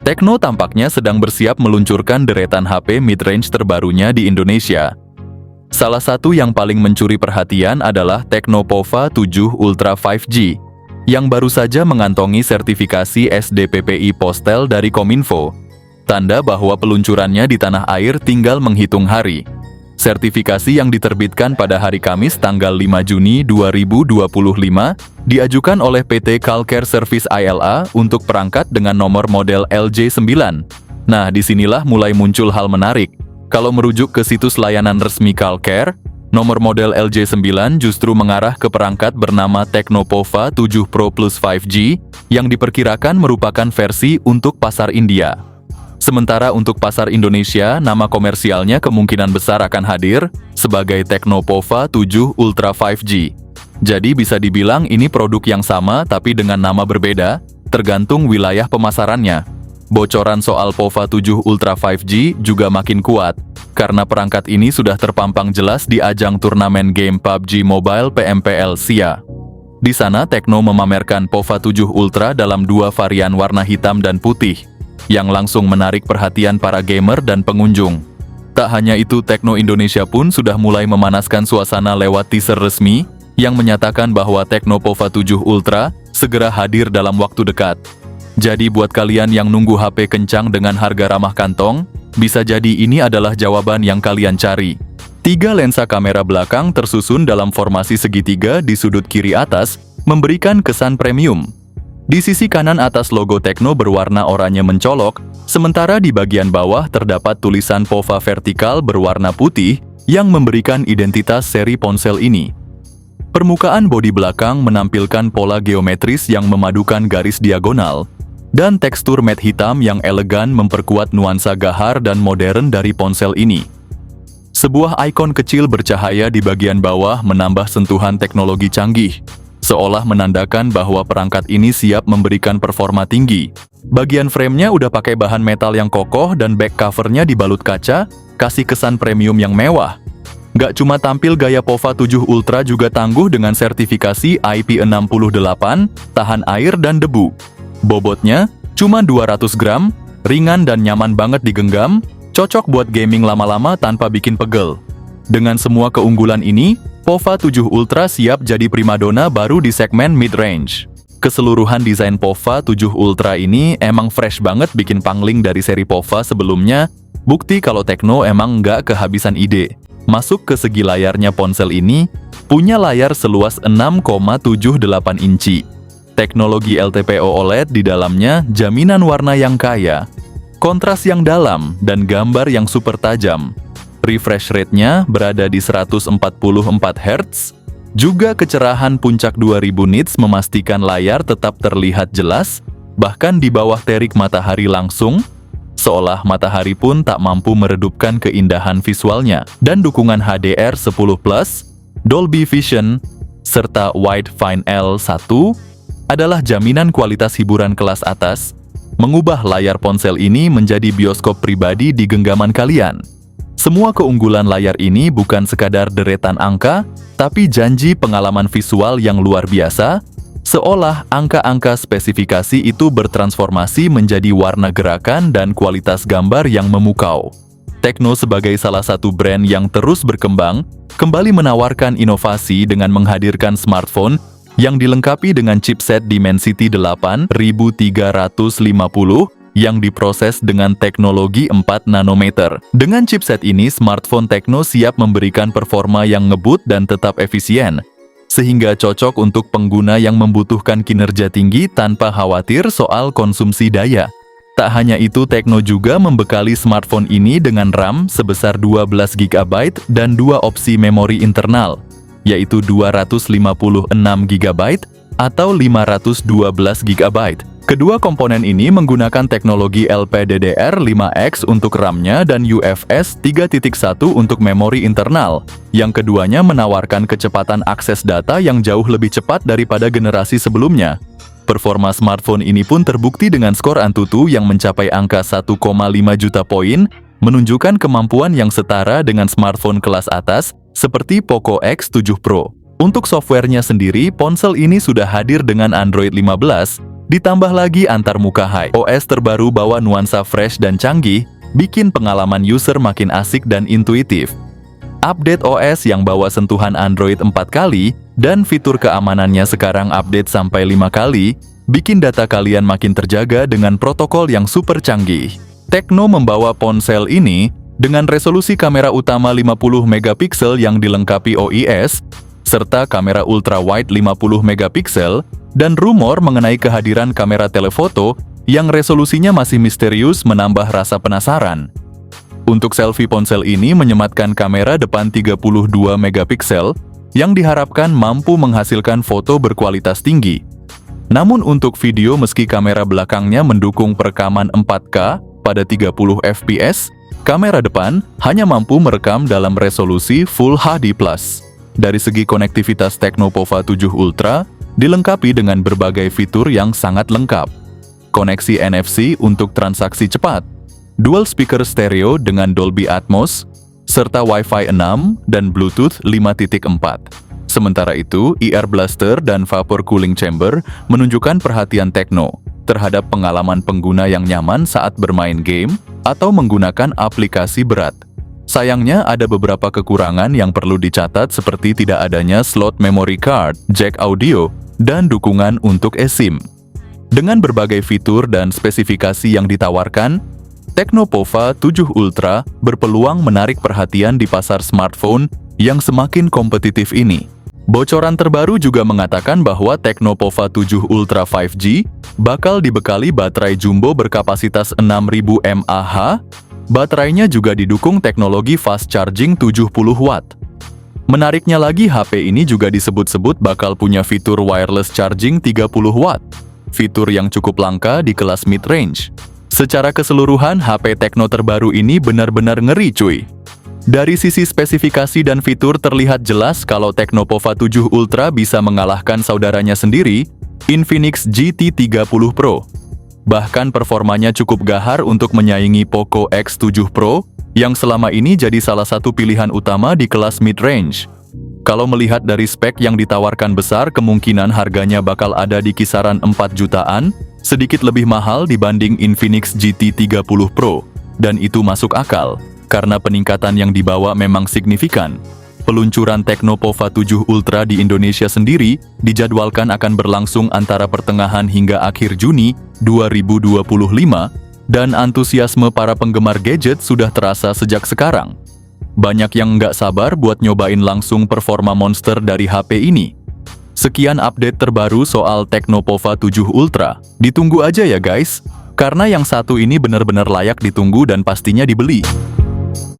Tecno tampaknya sedang bersiap meluncurkan deretan HP mid-range terbarunya di Indonesia. Salah satu yang paling mencuri perhatian adalah Tecno Pova 7 Ultra 5G, yang baru saja mengantongi sertifikasi SDPPI Postel dari Kominfo, tanda bahwa peluncurannya di tanah air tinggal menghitung hari. Sertifikasi yang diterbitkan pada hari Kamis tanggal 5 Juni 2025 diajukan oleh PT Calcare Service ILA untuk perangkat dengan nomor model LJ9. Nah, disinilah mulai muncul hal menarik. Kalau merujuk ke situs layanan resmi Calcare, nomor model LJ9 justru mengarah ke perangkat bernama Tecno Pova 7 Pro Plus 5G yang diperkirakan merupakan versi untuk pasar India. Sementara untuk pasar Indonesia, nama komersialnya kemungkinan besar akan hadir sebagai Tecno Pova 7 Ultra 5G. Jadi bisa dibilang ini produk yang sama tapi dengan nama berbeda, tergantung wilayah pemasarannya. Bocoran soal Pova 7 Ultra 5G juga makin kuat, karena perangkat ini sudah terpampang jelas di ajang turnamen game PUBG Mobile PMPL SIA. Di sana Tecno memamerkan Pova 7 Ultra dalam dua varian warna hitam dan putih, yang langsung menarik perhatian para gamer dan pengunjung. Tak hanya itu, Tecno Indonesia pun sudah mulai memanaskan suasana lewat teaser resmi yang menyatakan bahwa Tecno Pova 7 Ultra segera hadir dalam waktu dekat. Jadi buat kalian yang nunggu HP kencang dengan harga ramah kantong, bisa jadi ini adalah jawaban yang kalian cari. 3 lensa kamera belakang tersusun dalam formasi segitiga di sudut kiri atas, memberikan kesan premium. Di sisi kanan atas logo Tecno berwarna oranye mencolok, sementara di bagian bawah terdapat tulisan Pova vertikal berwarna putih yang memberikan identitas seri ponsel ini. Permukaan bodi belakang menampilkan pola geometris yang memadukan garis diagonal, dan tekstur matte hitam yang elegan memperkuat nuansa gahar dan modern dari ponsel ini. Sebuah ikon kecil bercahaya di bagian bawah menambah sentuhan teknologi canggih, seolah menandakan bahwa perangkat ini siap memberikan performa tinggi. Bagian framenya udah pakai bahan metal yang kokoh dan back covernya dibalut kaca, kasih kesan premium yang mewah. Nggak cuma tampil, gaya Pova 7 Ultra juga tangguh dengan sertifikasi IP68, tahan air dan debu. Bobotnya cuma 200 gram, ringan dan nyaman banget digenggam, cocok buat gaming lama-lama tanpa bikin pegel. Dengan semua keunggulan ini, Pova 7 Ultra siap jadi primadona baru di segmen mid-range. Keseluruhan desain Pova 7 Ultra ini emang fresh banget, bikin pangling dari seri Pova sebelumnya. Bukti kalau Tecno emang nggak kehabisan ide. Masuk ke segi layarnya, ponsel ini punya layar seluas 6,78 inci. Teknologi LTPO OLED di dalamnya, jaminan warna yang kaya, kontras yang dalam, dan gambar yang super tajam. Refresh rate-nya berada di 144 Hz, juga kecerahan puncak 2000 nits memastikan layar tetap terlihat jelas, bahkan di bawah terik matahari langsung, seolah matahari pun tak mampu meredupkan keindahan visualnya. Dan dukungan HDR10+, Dolby Vision, serta Wide Find L1 adalah jaminan kualitas hiburan kelas atas, mengubah layar ponsel ini menjadi bioskop pribadi di genggaman kalian. Semua keunggulan layar ini bukan sekadar deretan angka, tapi janji pengalaman visual yang luar biasa, seolah angka-angka spesifikasi itu bertransformasi menjadi warna gerakan dan kualitas gambar yang memukau. Tecno sebagai salah satu brand yang terus berkembang, kembali menawarkan inovasi dengan menghadirkan smartphone yang dilengkapi dengan chipset Dimensity 8350 yang diproses dengan teknologi 4 nanometer. Dengan chipset ini, smartphone Tecno siap memberikan performa yang ngebut dan tetap efisien, sehingga cocok untuk pengguna yang membutuhkan kinerja tinggi tanpa khawatir soal konsumsi daya. Tak hanya itu, Tecno juga membekali smartphone ini dengan RAM sebesar 12 GB dan 2 opsi memori internal, yaitu 256 GB atau 512 GB. Kedua komponen ini menggunakan teknologi LPDDR5X untuk RAM-nya dan UFS 3.1 untuk memori internal. Yang keduanya menawarkan kecepatan akses data yang jauh lebih cepat daripada generasi sebelumnya. Performa smartphone ini pun terbukti dengan skor Antutu yang mencapai angka 1,5 juta poin, menunjukkan kemampuan yang setara dengan smartphone kelas atas seperti Poco X7 Pro. Untuk softwarenya sendiri, ponsel ini sudah hadir dengan Android 15, Ditambah lagi antarmuka OS terbaru bawa nuansa fresh dan canggih, bikin pengalaman user makin asik dan intuitif. Update OS yang bawa sentuhan Android 4 kali, dan fitur keamanannya sekarang update sampai 5 kali, bikin data kalian makin terjaga dengan protokol yang super canggih. Tecno membawa ponsel ini dengan resolusi kamera utama 50 megapiksel yang dilengkapi OIS, serta kamera ultrawide 50 megapiksel, dan rumor mengenai kehadiran kamera telefoto yang resolusinya masih misterius menambah rasa penasaran. Untuk selfie ponsel ini menyematkan kamera depan 32 megapiksel yang diharapkan mampu menghasilkan foto berkualitas tinggi. Namun untuk video meski kamera belakangnya mendukung perekaman 4K pada 30 fps, kamera depan hanya mampu merekam dalam resolusi Full HD+. Dari segi konektivitas Tecno Pova 7 Ultra dilengkapi dengan berbagai fitur yang sangat lengkap. Koneksi NFC untuk transaksi cepat, dual speaker stereo dengan Dolby Atmos, serta Wi-Fi 6 dan Bluetooth 5.4. Sementara itu, IR Blaster dan Vapor Cooling Chamber menunjukkan perhatian Tecno terhadap pengalaman pengguna yang nyaman saat bermain game atau menggunakan aplikasi berat. Sayangnya ada beberapa kekurangan yang perlu dicatat seperti tidak adanya slot memory card, jack audio, dan dukungan untuk eSIM. Dengan berbagai fitur dan spesifikasi yang ditawarkan, Tecno Pova 7 Ultra berpeluang menarik perhatian di pasar smartphone yang semakin kompetitif ini. Bocoran terbaru juga mengatakan bahwa Tecno Pova 7 Ultra 5G bakal dibekali baterai jumbo berkapasitas 6000 mAh. Baterainya juga didukung teknologi fast charging 70 watt. Menariknya lagi, HP ini juga disebut-sebut bakal punya fitur wireless charging 30 watt, fitur yang cukup langka di kelas mid-range. Secara keseluruhan, HP Tecno terbaru ini benar-benar ngeri cuy. Dari sisi spesifikasi dan fitur terlihat jelas kalau Tecno Pova 7 Ultra bisa mengalahkan saudaranya sendiri, Infinix GT 30 Pro. Bahkan performanya cukup gahar untuk menyaingi Poco X7 Pro, yang selama ini jadi salah satu pilihan utama di kelas mid-range. Kalau melihat dari spek yang ditawarkan besar, kemungkinan harganya bakal ada di kisaran 4 jutaan, sedikit lebih mahal dibanding Infinix GT 30 Pro. Dan itu masuk akal, karena peningkatan yang dibawa memang signifikan. Peluncuran Tecno Pova 7 Ultra di Indonesia sendiri dijadwalkan akan berlangsung antara pertengahan hingga akhir Juni 2025, dan antusiasme para penggemar gadget sudah terasa sejak sekarang. Banyak yang nggak sabar buat nyobain langsung performa monster dari HP ini. Sekian update terbaru soal Tecno Pova 7 Ultra. Ditunggu aja ya guys, karena yang satu ini benar-benar layak ditunggu dan pastinya dibeli.